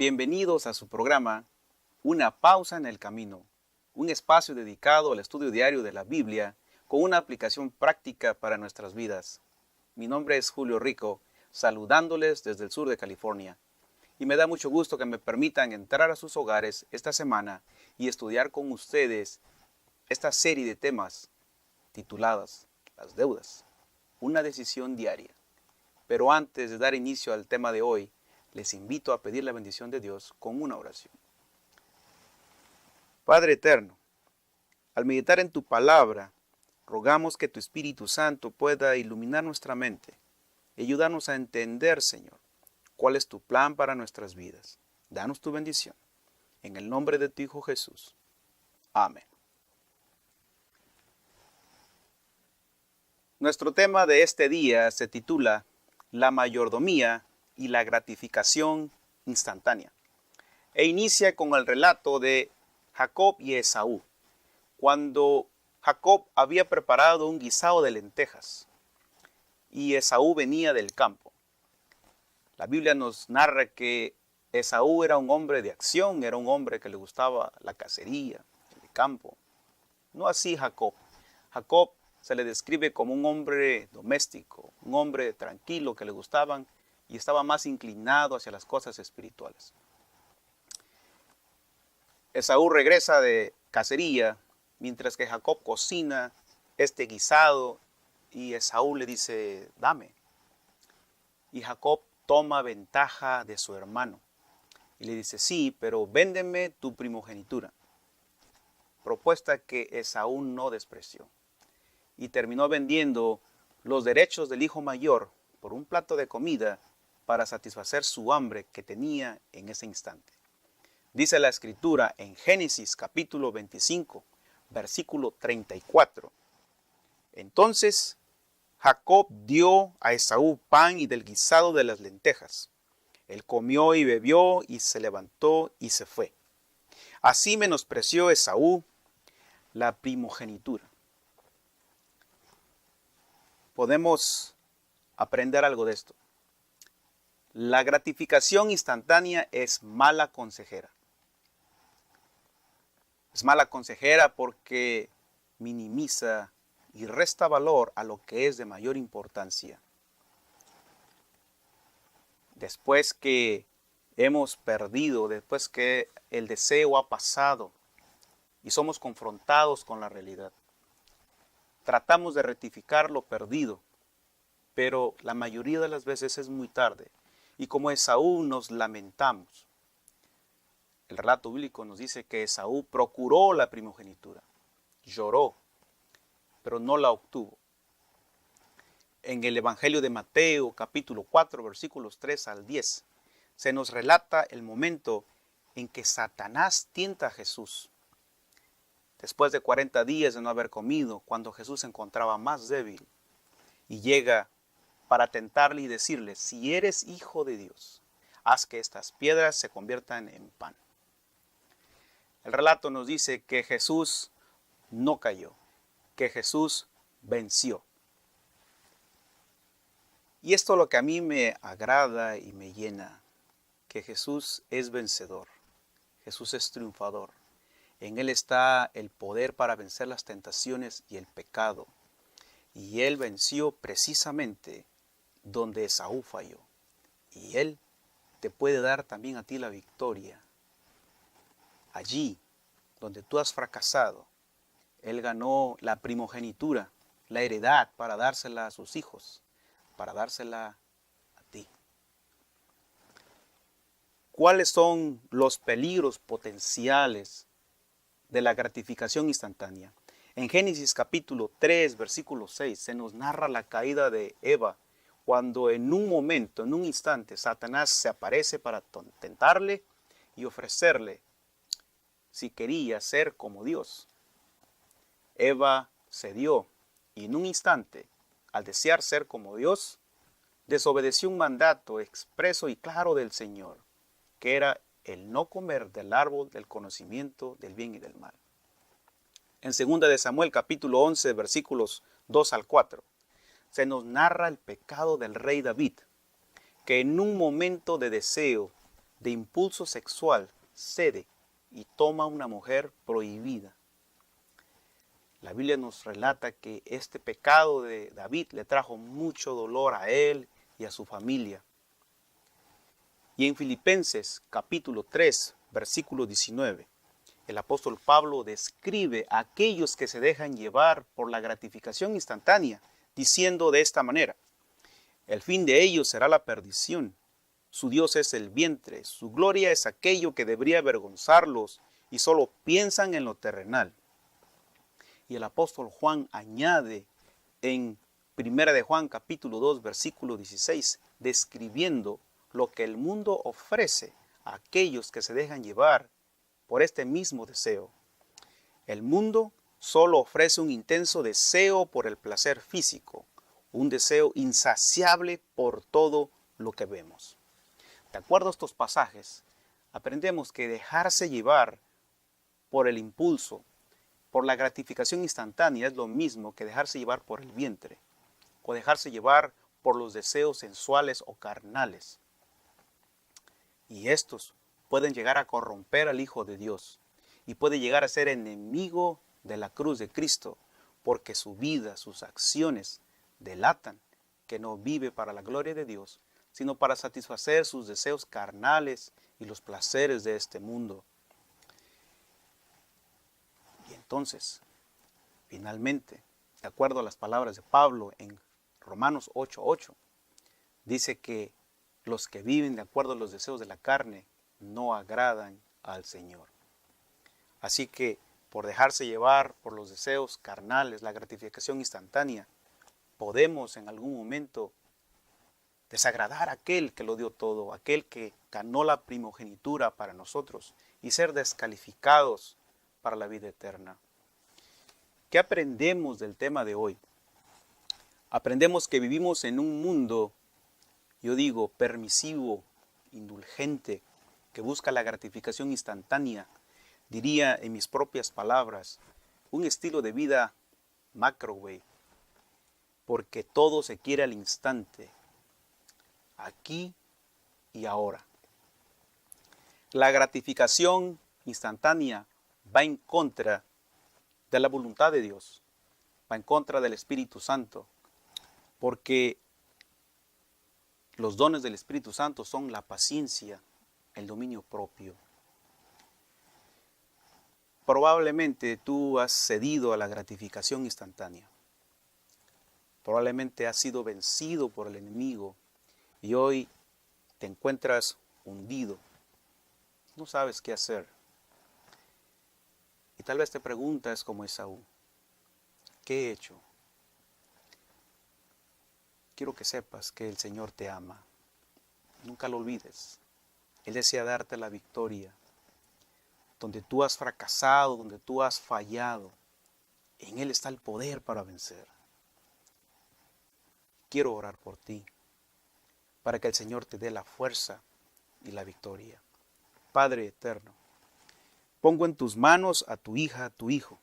Bienvenidos a su programa Una pausa en el camino, un espacio dedicado al estudio diario de la Biblia con una aplicación práctica para nuestras vidas. Mi nombre es Julio Rico, saludándoles desde el sur de California. Y me da mucho gusto que me permitan entrar a sus hogares esta semana y estudiar con ustedes esta serie de temas tituladas Las deudas, una decisión diaria. Pero antes de dar inicio al tema de hoy, les invito a pedir la bendición de Dios con una oración. Padre eterno, al meditar en tu palabra, rogamos que tu Espíritu Santo pueda iluminar nuestra mente y ayudarnos a entender, Señor, cuál es tu plan para nuestras vidas. Danos tu bendición. En el nombre de tu Hijo Jesús. Amén. Nuestro tema de este día se titula La mayordomía y la gratificación instantánea. E inicia con el relato de Jacob y Esaú, cuando Jacob había preparado un guisado de lentejas y Esaú venía del campo. La Biblia nos narra que Esaú era un hombre de acción, era un hombre que le gustaba la cacería, el campo. No así Jacob. Jacob se le describe como un hombre doméstico, un hombre tranquilo que le gustaban y estaba más inclinado hacia las cosas espirituales. Esaú regresa de cacería, mientras que Jacob cocina este guisado y Esaú le dice, dame. Y Jacob toma ventaja de su hermano y le dice, sí, pero véndeme tu primogenitura. Propuesta que Esaú no despreció. Y terminó vendiendo los derechos del hijo mayor por un plato de comida para satisfacer su hambre que tenía en ese instante. Dice la Escritura en Génesis capítulo 25, versículo 34. Entonces Jacob dio a Esaú pan y del guisado de las lentejas. Él comió y bebió y se levantó y se fue. Así menospreció Esaú la primogenitura. Podemos aprender algo de esto. La gratificación instantánea es mala consejera. Es mala consejera porque minimiza y resta valor a lo que es de mayor importancia. Después que hemos perdido, después que el deseo ha pasado y somos confrontados con la realidad, tratamos de rectificar lo perdido, pero la mayoría de las veces es muy tarde. Y como Esaú nos lamentamos. El relato bíblico nos dice que Esaú procuró la primogenitura, lloró, pero no la obtuvo. En el Evangelio de Mateo, capítulo 4, versículos 3 al 10, se nos relata el momento en que Satanás tienta a Jesús. Después de 40 días de no haber comido, cuando Jesús se encontraba más débil, y llega para tentarle y decirle, si eres hijo de Dios, haz que estas piedras se conviertan en pan. El relato nos dice que Jesús no cayó, que Jesús venció. Y esto es lo que a mí me agrada y me llena, que Jesús es vencedor, Jesús es triunfador. En Él está el poder para vencer las tentaciones y el pecado. Y Él venció precisamente donde Esaú falló. Y Él te puede dar también a ti la victoria. Allí donde tú has fracasado, Él ganó la primogenitura, la heredad para dársela a sus hijos, para dársela a ti. ¿Cuáles son los peligros potenciales de la gratificación instantánea? En Génesis capítulo 3, versículo 6, se nos narra la caída de Eva, cuando en un momento, en un instante, Satanás se aparece para tentarle y ofrecerle si quería ser como Dios. Eva cedió y en un instante, al desear ser como Dios, desobedeció un mandato expreso y claro del Señor, que era el no comer del árbol del conocimiento del bien y del mal. En 2 de Samuel capítulo 11 versículos 2 al 4, se nos narra el pecado del rey David, que en un momento de deseo, de impulso sexual, cede y toma una mujer prohibida. La Biblia nos relata que este pecado de David le trajo mucho dolor a él y a su familia. Y en Filipenses capítulo 3, versículo 19, el apóstol Pablo describe a aquellos que se dejan llevar por la gratificación instantánea, diciendo de esta manera: el fin de ellos será la perdición, su Dios es el vientre, su gloria es aquello que debería avergonzarlos y solo piensan en lo terrenal. Y el apóstol Juan añade en 1 de Juan capítulo 2 versículo 16, describiendo lo que el mundo ofrece a aquellos que se dejan llevar por este mismo deseo. El mundo solo ofrece un intenso deseo por el placer físico, un deseo insaciable por todo lo que vemos. De acuerdo a estos pasajes, aprendemos que dejarse llevar por el impulso, por la gratificación instantánea, es lo mismo que dejarse llevar por el vientre, o dejarse llevar por los deseos sensuales o carnales. Y estos pueden llegar a corromper al Hijo de Dios y puede llegar a ser enemigo de la cruz de Cristo, porque su vida, sus acciones delatan que no vive para la gloria de Dios, sino para satisfacer sus deseos carnales y los placeres de este mundo. Y entonces, finalmente, de acuerdo a las palabras de Pablo en Romanos 8:8, dice que los que viven de acuerdo a los deseos de la carne no agradan al Señor. Así que por dejarse llevar por los deseos carnales, la gratificación instantánea, podemos en algún momento desagradar a aquel que lo dio todo, aquel que ganó la primogenitura para nosotros y ser descalificados para la vida eterna. ¿Qué aprendemos del tema de hoy? Aprendemos que vivimos en un mundo, yo digo, permisivo, indulgente, que busca la gratificación instantánea. Diría en mis propias palabras, un estilo de vida microwave, porque todo se quiere al instante, aquí y ahora. La gratificación instantánea va en contra de la voluntad de Dios, va en contra del Espíritu Santo, porque los dones del Espíritu Santo son la paciencia, el dominio propio. Probablemente tú has cedido a la gratificación instantánea. Probablemente has sido vencido por el enemigo y hoy te encuentras hundido. No sabes qué hacer. Y tal vez te preguntas como Esaú, ¿qué he hecho? Quiero que sepas que el Señor te ama. Nunca lo olvides. Él desea darte la victoria. Donde tú has fracasado, donde tú has fallado, en Él está el poder para vencer. Quiero orar por ti, para que el Señor te dé la fuerza y la victoria. Padre eterno, pongo en tus manos a tu hija, a tu hijo.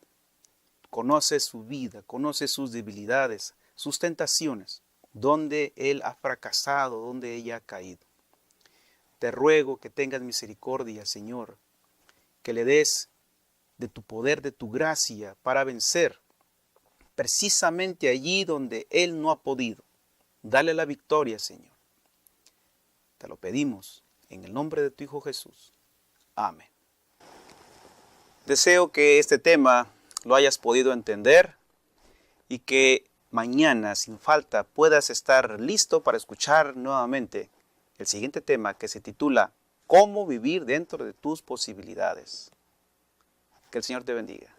Conoce su vida, conoce sus debilidades, sus tentaciones, donde él ha fracasado, donde ella ha caído. Te ruego que tengas misericordia, Señor, que le des de tu poder, de tu gracia para vencer precisamente allí donde él no ha podido. Dale la victoria, Señor. Te lo pedimos en el nombre de tu Hijo Jesús. Amén. Deseo que este tema lo hayas podido entender y que mañana, sin falta, puedas estar listo para escuchar nuevamente el siguiente tema que se titula ¿Cómo vivir dentro de tus posibilidades? Que el Señor te bendiga.